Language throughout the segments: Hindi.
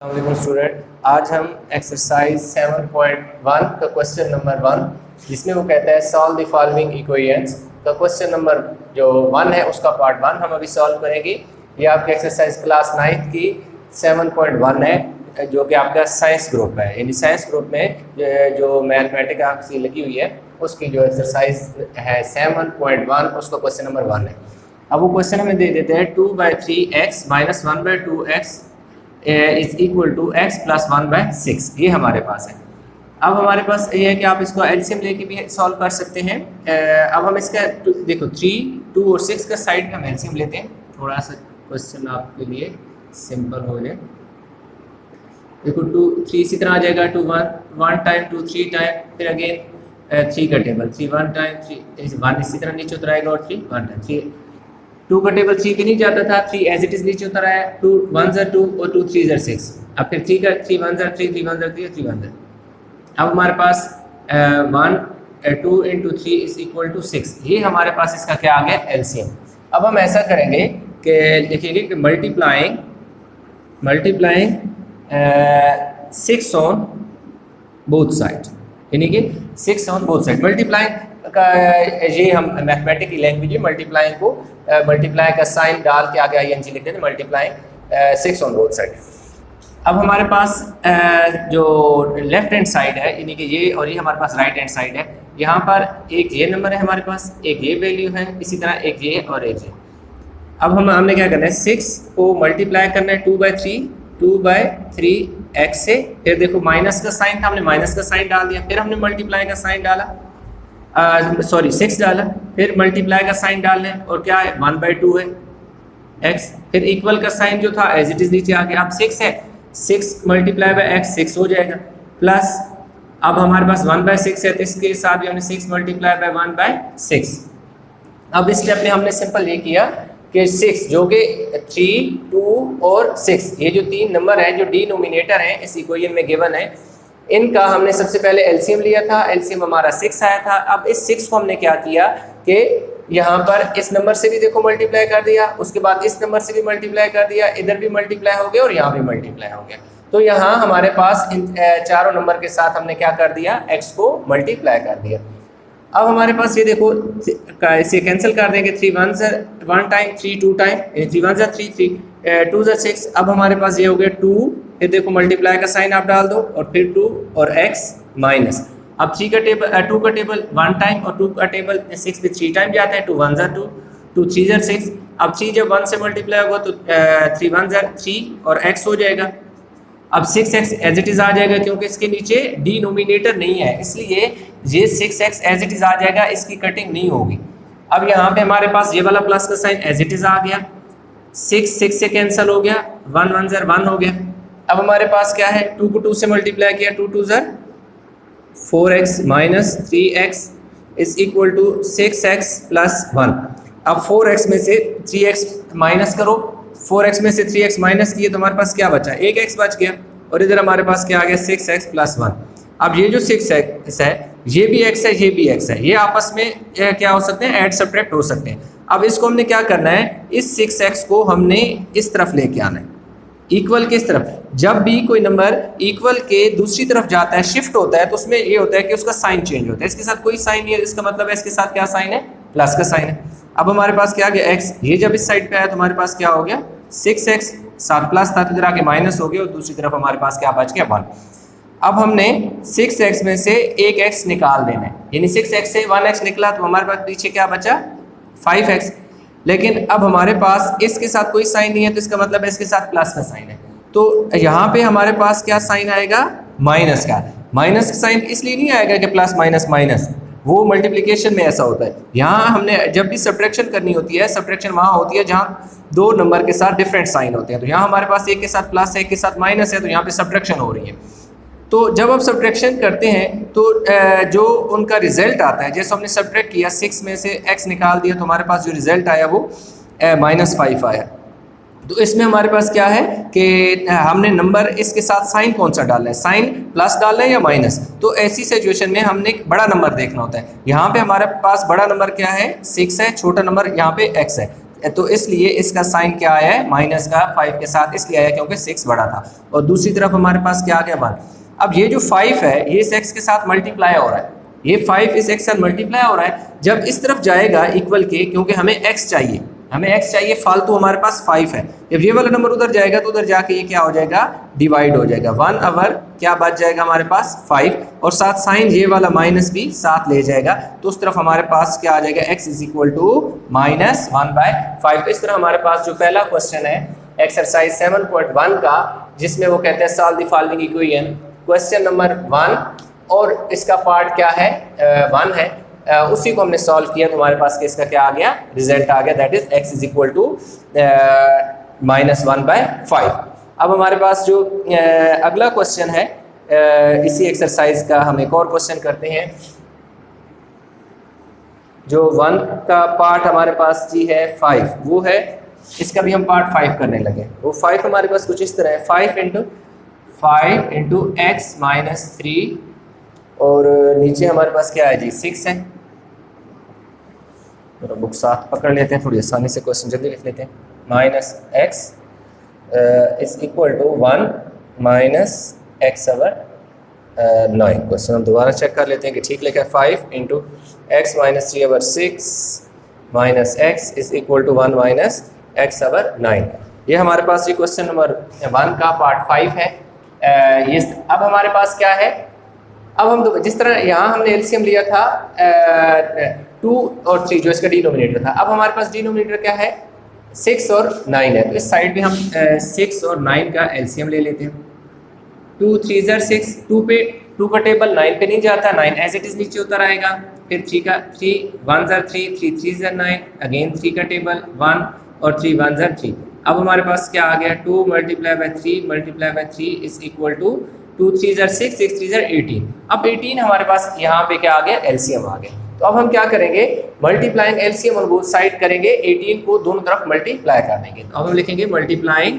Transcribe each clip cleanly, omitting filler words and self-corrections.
अस्सलाम स्टूडेंट, आज हम एक्सरसाइज 7.1 का क्वेश्चन नंबर 1 जिसमें वो कहता है सॉल्व द फॉलोइंग इक्वेशंस का क्वेश्चन नंबर जो 1 है उसका पार्ट 1 हम अभी सॉल्व करेंगे। ये आपके एक्सरसाइज क्लास 9 की 7.1 है जो कि आपका साइंस ग्रुप है। यानी साइंस ग्रुप में जो मैथमेटिक्स आपकी लगी हुई है उसकी जो एक्सरसाइज है 7.1 उसका क्वेश्चन नंबर 1 है। अब वो क्वेश्चन हमें दे देते हैं 2/3x minus 1/2x is equal to x plus 1/6। ये हमारे पास है। अब हमारे पास ये है कि आप इसको एलसीएम लेके भी सॉल्व कर सकते हैं। अब हम इसका देखो 3, 2 और 6 का साइड का एलसीएम लेते हैं, थोड़ा सा क्वेश्चन आपके लिए सिंपल हो जाए। देखो 2 3 इसी तरह आ जाएगा, 2 1 टाइम 2 3 टाइम, फिर अगेन 3 का टेबल 3 1 टाइम 3 1 इसी तरह नीचे उतराएगा और 3 1 टाइम 3 2 का टेबल 3 भी नहीं जाता था, 3 एज इट इज नीचे उतर आया, 2 1 2 और 2 3 6। अब फिर 3 का 3 1 3 3 1 3 3 1। अब हमारे पास 1 2 इंटू 3 इज इक्वल टू 6। ये हमारे पास इसका क्या आ गया एलसीएम। अब हम ऐसा करेंगे कि लिखेंगे कि मल्टीप्लाइंग 6 ऑन बोथ साइड, यानी कि 6 ऑन बोथ साइड। मल्टीप्लाइंग का ये हम मैथमेटिक की लैंग्वेज में मल्टीप्लाइंग को मल्टीप्लाई का साइन डाल के आगे ING लिख देते हैं, मल्टीप्लाइंग 6 ऑन बोथ साइड। अब हमारे पास जो लेफ्ट हैंड साइड है यानी कि ये और ये हमारे पास राइट हैंड साइड है। यहाँ पर एक ये नंबर है हमारे पास, एक ये वैल्यू है, इसी तरह एक ये और एक ये। अब हमने क्या करना है 6 को मल्टीप्लाई करना है 2/3 x से। फिर देखो माइनस का साइन था, हमने माइनस का साइन डाल दिया, फिर हमने मल्टीप्लाई का साइन डाला 6 डाला, फिर मल्टीप्लाई का साइन डालना है और क्या है 1/2 है x। फिर इक्वल का साइन जो था एज इट इज नीचे आ गया। अब 6 है, 6 मल्टीप्लाई बाय x 6 हो जाएगा, प्लस अब हमारे पास 1/6 है तो इसके साथ भी हमने 6 मल्टीप्लाई बाय 1/6। अब इस स्टेप में हमने सिंपल ये किया कि 6 जो कि 3 2 और 6 ये जो 3 नंबर हैं जो डिनोमिनेटर हैं इस इक्वेशन में गिवन है, इनका हमने सबसे पहले एलसीएम लिया था। एलसीएम हमारा 6 आया था। अब इस 6 को हमने क्या किया कि यहाँ पर इस नंबर से भी देखो मल्टीप्लाई कर दिया, उसके बाद इस नंबर से भी मल्टीप्लाई कर दिया, इधर भी मल्टीप्लाई हो गया और यहाँ भी मल्टीप्लाई हो गया। तो यहाँ हमारे पास इन चारों नंबर के साथ हमने क्या कर दिया x को मल्टीप्लाई कर दिया। अब हमारे पास ये देखो इसे कैंसिल कर देंगे, 3 1 टाइम 3 2 टाइम 3 1 3 3 2 6। अब हमारे पास ये हो गया 2, फिर देखो मल्टीप्लाई का साइन आप डाल दो और फिर 2 और x माइनस। अब 2 का टेबल 1 टाइम और 2 का टेबल 6 भी 3 टाइम जाता है, 2 1 2 2 3 6। अब 3 जब 1 से मल्टीप्लाई होगा तो 3 1 3 और x हो जाएगा। अब 6x एज इट इज आ जाएगा क्योंकि इसके नीचे डिनोमिनेटर नहीं है, इसलिए ये 6x एज इट इज आ जाएगा, इसकी कटिंग नहीं होगी। अब यहाँ पे हमारे पास ये वाला प्लस का साइन एज इट इज आ गया, 6 से कैंसिल हो गया, 1 1 1 हो गया। अब हमारे पास क्या है 2 को 2 से मल्टीप्लाई किया, 2 2 4x minus 3x is equal to 6x plus 1। अब 4x में से 3x माइनस करो, 4x में से 3x माइनस किए तो हमारे पास क्या बचा, 1x बच गया और इधर हमारे पास क्या आ गया 6x प्लस 1। अब ये जो 6x है ये भी x है, ये भी x है, ये आपस में क्या हो सकते हैं ऐड सब्ट्रैक्ट हो सकते हैं। अब इसको हमने क्या करना है, इस 6x को हमने इस तरफ लेके आना है, इक्वल के इस तरफ। जब भी कोई नंबर इक्वल के दूसरी तरफ जाता है, शिफ्ट होता है, तो उसमें ये होता है कि उसका साइन चेंज होता है। इसके साथ कोई साइन नहीं है, इसका मतलब है इसके साथ क्या साइन है, प्लस का साइन है। अब हमारे पास क्या आ गया x, ये जब इस साइड पे आया तो हमारे पास क्या हो गया 6x, साथ प्लस था तो इधर आके माइनस हो गया और दूसरी तरफ हमारे पास क्या बच गया 1। अब हमने 6x में से एक x निकाल देना है, यानी 6x से 1x निकला तो हमारे पास पीछे क्या बचा 5x। लेकिन अब हमारे पास इसके साथ कोई साइन नहीं है तो इसका मतलब है इसके साथ प्लस का साइन है, तो यहाँ पे हमारे पास क्या साइन आएगा माइनस का। माइनस का साइन इसलिए नहीं आएगा कि प्लस माइनस माइनस, वो मल्टीप्लिकेशन में ऐसा होता है। यहाँ हमने जब भी सब्ट्रैक्शन करनी होती है, सब्ट्रैक्शन वहाँ होती है जहाँ 2 नंबर के साथ डिफरेंट साइन होते हैं। तो यहाँ हमारे पास एक के साथ प्लस है, एक के साथ माइनस है, तो यहाँ पे सब्ट्रैक्शन हो रही है। तो जब आप सब्ट्रैक्शन करते हैं तो जो उनका रिजल्ट आता है, जैसे हमने सब्ट्रैक्ट किया 6 में से x निकाल दिया तो हमारे पास जो रिजल्ट आया वो -5 आया। तो इसमें हमारे पास क्या है कि हमने नंबर इसके साथ साइन कौन सा डालना है, साइन प्लस डालना है या माइनस। तो ऐसी सिचुएशन में हमने एक बड़ा नंबर देखना होता है। यहाँ पे हमारे पास बड़ा नंबर क्या है 6 है, छोटा नंबर यहाँ पे x है। तो इसलिए इसका साइन क्या आया है माइनस का 5 के साथ, इसलिए आया क्योंकि 6 बड़ा था। और दूसरी तरफ हमारे पास क्या आ गया 1। अब ये जो 5 है ये इस x के साथ मल्टीप्लाई हो रहा है, ये 5 इस x साथ मल्टीप्लाई हो रहा है। जब इस तरफ जाएगा इक्वल के, क्योंकि हमें x चाहिए, फालतू हमारे पास 5 है। जब ये वाला नंबर उधर जाएगा तो उधर जाके ये क्या हो जाएगा, डिवाइड हो जाएगा। 1 ओवर क्या बच जाएगा हमारे पास 5, और साथ साइन ये वाला माइनस भी साथ ले जाएगा, तो उस तरफ हमारे पास क्या आ जाएगा, x इज इक्वल टू -1/5। तो इस तरह हमारे पास जो पहला क्वेश्चन है एक्सरसाइज 7.1 का, जिसमें वो कहते हैं solve the following equation, question number 1 और इसका पार्ट क्या है 1 है, उसी को हमने सॉल्व किया तो हमारे पास इसका क्या आ गया, रिजल्ट आ गया, that is x is equal to -1/5। अब हमारे पास जो अगला क्वेश्चन है इसी एक्सरसाइज का, हम एक और क्वेश्चन करते हैं। जो 1 का पार्ट हमारे पास जी है 5, वो है, इसका भी हम पार्ट 5 करने लगे। वो 5 हमारे पास कुछ इस तरह है, 5 इंटू x - 3, और नीचे हमारे पास क्या है जी 6 है। मेरा बुक साथ पकड़ लेते हैं, थोड़ी आसानी से क्वेश्चन जल्दी लिख लेते हैं। -x is equal to 1 - x/9। Question हम दोबारा चेक कर लेते हैं कि ठीक लिखा है। 5 into x - 3/6 - x is equal to 1 - x/9। ये हमारे पास ये क्वेश्चन नंबर 1 का पार्ट 5 है। ये अब हमारे पास क्या है, अब हम जिस तरह यहाँ हमने एलसीएम लिया था 2 और 3 जो इसका डिनोमिनेटर था, अब हमारे पास डिनोमिनेटर क्या है 6 और 9 है, तो इस साइड पे हम 6 और 9 का एलसीएम ले लेते हैं। 2 3 ज़र 6, 2 का टेबल 9 पे नहीं जाता, 9 एज इट इज़ नीचे उतर आएगा। फिर 3 1 ज़र 3, 3 3 ज़र 9, अगेन 3 का टेबल 1 और 3 1 ज़र 3। अब हमारे पास क्या आ गया 2 × 3 इज इक्वल टू 2 3 ज़र 6, 6 3 ज़र 18। अब 18 हमारे पास यहाँ पे क्या आ गया, एलसीएम आ गया। तो अब हम क्या करेंगे, multiplying LCM on both side करेंगे, 18 को दोनों तरफ मल्टीप्लाई कर देंगे। तो अब हम लिखेंगे मल्टीप्लाइंग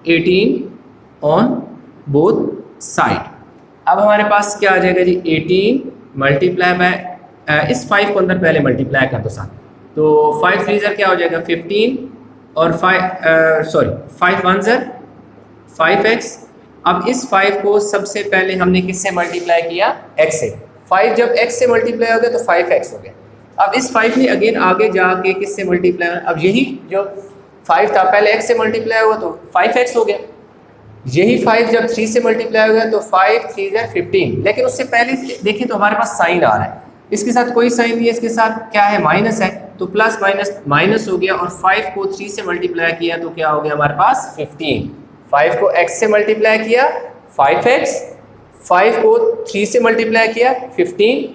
18 ऑन बोथ साइड। अब हमारे पास क्या आ जाएगा जी 18 मल्टीप्लाई बाय इस 5 को अंदर पहले मल्टीप्लाई कर दो साथ, तो 5 3 ज़र क्या हो जाएगा 15, और 5 1 ज़र 5x। अब इस 5 को सबसे पहले हमने किससे मल्टीप्लाई किया, x से। 5 जब x से मल्टीप्लाई हो गया तो 5x हो गया। अब इस 5 ने अगेन आगे जाके किससे मल्टीप्लाई, अब यही जो 5 था पहले x से मल्टीप्लाई हुआ तो 5x हो गया। यही 5 जब 3 से मल्टीप्लाई हो गया तो 5 3 ज़र 15। लेकिन उससे पहले देखें तो हमारे पास साइन आ रहा है, इसके साथ कोई साइन नहीं है, इसके साथ क्या है माइनस है, तो प्लस माइनस हो गया। और 5 को 3 से मल्टीप्लाई किया तो क्या हो गया हमारे पास 15। 5 को x से मल्टीप्लाई किया 5x, 5 को 3 से मल्टीप्लाई किया 15,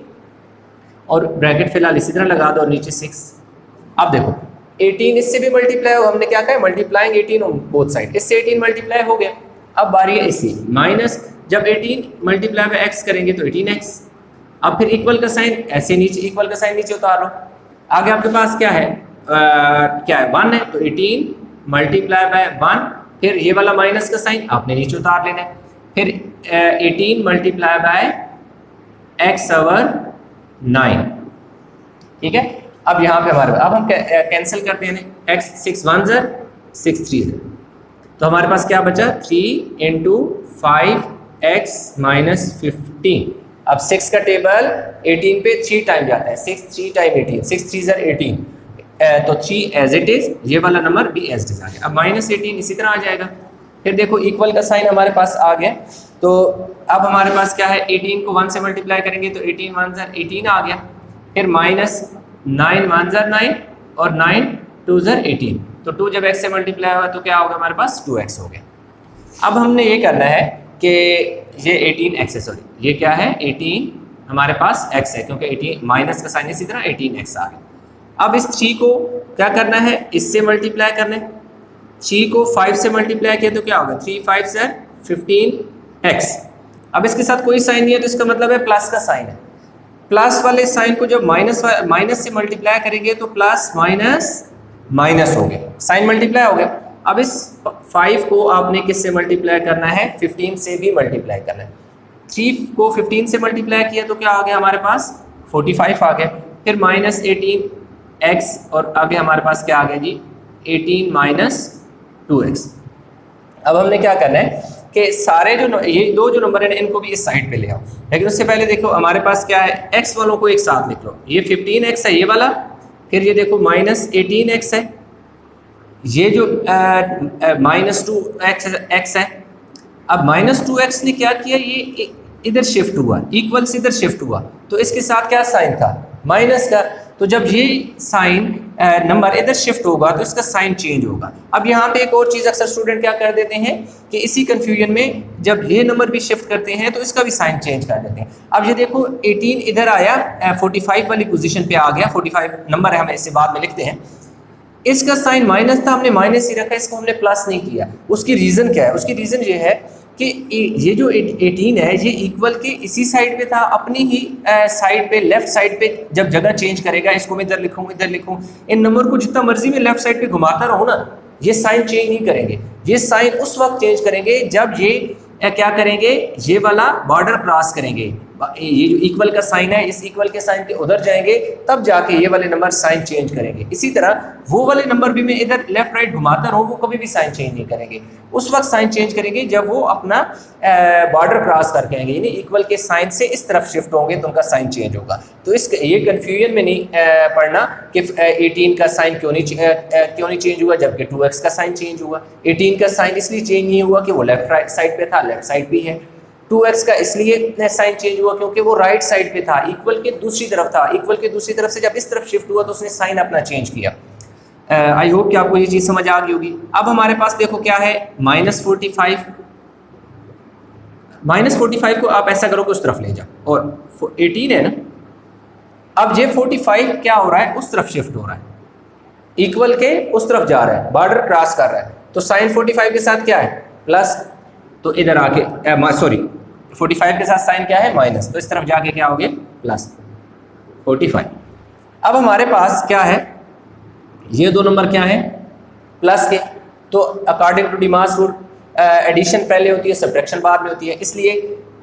और ब्रैकेट फिलहाल इसी तरह लगा दो और नीचे 6। अब देखो 18 इससे भी मल्टीप्लाई हो, हमने क्या कहा मल्टीप्लाइंग 18 ऑन बोथ साइड, इससे 18 मल्टीप्लाई हो गया। अब बारी है इसी माइनस, जब 18 मल्टीप्लाई में x करेंगे तो 18x। अब फिर इक्वल का साइन ऐसे नीचे, इक्वल का साइन नीचे उतार लो। आगे आपके पास क्या है क्या है 1 है, तो 18 मल्टीप्लाई बाय 1, फिर ये वाला माइनस का साइन आपने नीचे उतार लेना है। फिर 18 मल्टीप्लाई बाय x/9, ठीक है। अब यहाँ पे हमारे अब हम कैंसिल करते हैं x 6 1 ज़र 6 3 ज़र, तो हमारे पास क्या बचा 3 इंटू 5x - 15। अब 6 का टेबल 18 पे 3 टाइम जाता है, 6 3 टाइम 18, 6 3 ज़र 18, तो 3 एज इट इज़, ये वाला नंबर भी एज इट इज़ आ गया। अब -18 इसी तरह आ जाएगा। फिर देखो इक्वल का साइन हमारे पास आ गया, तो अब हमारे पास क्या है 18 को 1 से मल्टीप्लाई करेंगे तो 18 1 ज़र 18 आ गया। फिर -9 1 ज़र 9 और 9 2 ज़र 18, तो 2 जब x से मल्टीप्लाई हुआ तो क्या होगा हमारे पास 2x हो गया। अब हमने ये करना है कि ये 18x है, सॉरी ये क्या है 18 हमारे पास x है, क्योंकि 18 माइनस का साइन इसी तरह 18x आ गया। अब इस 3 को क्या करना है, इससे मल्टीप्लाई करना है। 3 को 5 से मल्टीप्लाई किया तो क्या होगा 3 5 ज़र 15x। अब इसके साथ कोई साइन नहीं है तो इसका मतलब है प्लस का साइन है। प्लस वाले साइन को जब माइनस से मल्टीप्लाई करेंगे तो प्लस माइनस हो गया, साइन मल्टीप्लाई हो गया। अब इस 5 को आपने किससे मल्टीप्लाई करना है 15 से भी मल्टीप्लाई करना है। 3 को 15 से मल्टीप्लाई किया तो क्या आ गया हमारे पास 45 आ गया। फिर -18 x और आगे हमारे पास क्या आ गया जी 18 माइनस 2x। अब हमने क्या करना है कि सारे ये दो जो नंबर है इनको भी इस साइड पे ले आओ, लेकिन उससे पहले देखो हमारे पास क्या है, x वालों को एक साथ लिख लो। ये 15x है ये वाला, फिर ये देखो माइनस 18x है, ये जो माइनस 2x है। अब माइनस 2x ने क्या किया, ये इधर शिफ्ट हुआ, इक्वल से इधर शिफ्ट हुआ, तो इसके साथ क्या साइन था माइनस का। तो जब ये साइन नंबर इधर शिफ्ट होगा तो इसका साइन चेंज होगा। अब यहाँ पे एक और चीज़ अक्सर स्टूडेंट क्या कर देते हैं कि इसी कंफ्यूजन में जब ये नंबर भी शिफ्ट करते हैं तो इसका भी साइन चेंज कर देते हैं। अब ये देखो 18 इधर आया, 45 वाली पोजीशन पे आ गया, 45 नंबर है, हम इसे बाद में लिखते हैं। इसका साइन माइनस था, हमने माइनस ही रखा, इसको हमने प्लस नहीं किया। उसकी रीज़न क्या है, उसकी रीज़न ये है कि ये जो 18 है ये इक्वल के इसी साइड पे था, अपनी ही साइड पे लेफ्ट साइड पे जब जगह चेंज करेगा, इसको मैं इधर लिखूँ, इन नंबर को जितना मर्जी में लेफ्ट साइड पे घुमाता रहूँ ना, ये साइन चेंज नहीं करेंगे। ये साइन उस वक्त चेंज करेंगे जब ये क्या करेंगे, ये वाला बॉर्डर क्रॉस करेंगे, ये जो इक्वल का साइन है इस इक्वल के साइन के उधर जाएंगे, तब जाके ये वाले नंबर साइन चेंज करेंगे। इसी तरह वो वाले नंबर भी मैं इधर लेफ्ट राइट घुमाता रहूँ, वो कभी भी साइन चेंज नहीं करेंगे। उस वक्त साइन चेंज करेंगे जब वो अपना बॉर्डर क्रॉस करके आएंगे, यानी इक्वल के साइन से इस तरफ शिफ्ट होंगे तो उनका साइन चेंज होगा। तो इस ये कन्फ्यूजन में नहीं पढ़ना कि 18 का साइन क्यों नहीं चेंज हुआ जबकि 2x का साइन चेंज हुआ। 18 का साइन इसलिए चेंज नहीं हुआ कि वो लेफ्ट राइट साइड पे था, लेफ्ट साइड भी है। 2x का इसलिए साइन चेंज हुआ क्योंकि वो राइट साइड पे था, इक्वल के दूसरी तरफ था। इक्वल के दूसरी तरफ से जब इस तरफ शिफ्ट हुआ तो उसने साइन अपना चेंज किया। आई होप कि आपको ये चीज़ समझ आ गई होगी। अब हमारे पास देखो क्या है, -45। -45 को आप ऐसा करो कि उस तरफ ले जाओ, और 18 है ना, अब ये 45 क्या हो रहा है, उस तरफ शिफ्ट हो रहा है, इक्वल के उस तरफ जा रहा है, बॉर्डर क्रॉस कर रहा है। तो साइन 45 के साथ क्या है, प्लस, तो इधर आके 45 के साथ साइन क्या है, माइनस, तो इस तरफ जाके क्या हो गया, प्लस 45। अब हमारे पास क्या है, ये दो नंबर क्या है, प्लस के। तो according to DMAS rule addition पहले होती है, सब्ट्रैक्शन बाद में होती है, इसलिए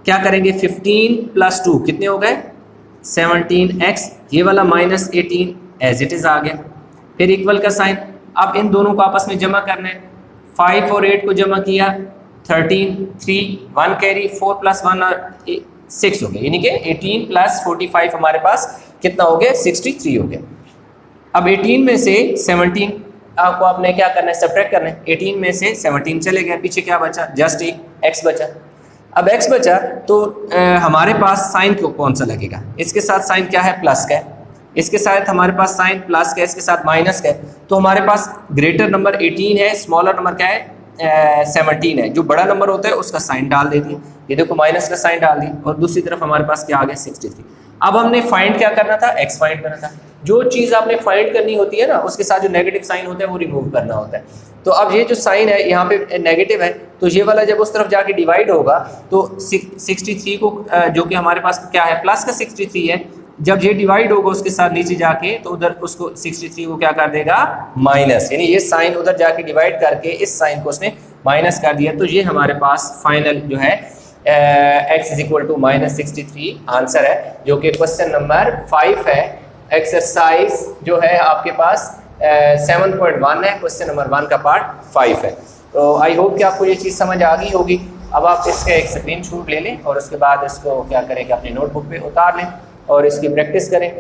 क्या करेंगे, 15 + 2 कितने हो गए, 17x। ये वाला -18 एज इट इज़ आ गया, फिर इक्वल का साइन। अब इन दोनों को आपस में जमा करना है, 5 और 8 को जमा किया, 13, 3, 1 कैरी, 4 + 1 और 6 हो गया, यानी कि 18 + 45 हमारे पास कितना हो गया, 63 हो गया। अब 18 में से 17 आपको आपने क्या करना है, सब्ट्रैक्ट करना है। 18 में से 17 चले गए, पीछे क्या बचा, जस्ट एक x बचा। अब x बचा तो हमारे पास साइन कौन सा लगेगा, इसके साथ साइन क्या है, प्लस का है, इसके साथ हमारे पास साइन प्लस का है, इसके साथ माइनस का है। तो हमारे पास ग्रेटर नंबर 18 है, स्मॉलर नंबर क्या है, 17 है। जो बड़ा नंबर होता है उसका साइन डाल देती है, ये देखो माइनस का साइन डाल दी, और दूसरी तरफ हमारे पास क्या आ गया, 63। अब हमने फाइंड क्या करना था, x फाइंड करना था। जो चीज़ आपने फाइंड करनी होती है ना, उसके साथ जो नेगेटिव साइन होता है वो रिमूव करना होता है। तो अब ये जो साइन है यहाँ पे नेगेटिव है, तो ये वाला जब उस तरफ जाके डिवाइड होगा तो 63 को जो कि हमारे पास क्या है, प्लस का 63 है, जब ये डिवाइड होगा उसके साथ नीचे जाके तो उधर उसको 63 को क्या कर देगा, माइनस, यानी ये साइन उधर जाके डिवाइड करके इस साइन को उसने माइनस कर दिया। तो ये हमारे पास फाइनल जो है x = -63 आंसर है, जो कि क्वेश्चन नंबर 5 है। एक्सरसाइज जो है आपके पास 7.1 है, क्वेश्चन नंबर 1 का पार्ट 5 है। तो आई होप कि आपको ये चीज़ समझ आ गई होगी। अब आप इसका एक स्क्रीनशॉट ले लें और उसके बाद इसको क्या करें कि अपनी नोटबुक पे उतार लें और इसकी प्रैक्टिस करें।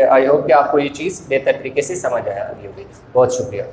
आई होप कि आपको ये चीज़ बेहतर तरीके से समझ आया होगी। बहुत शुक्रिया।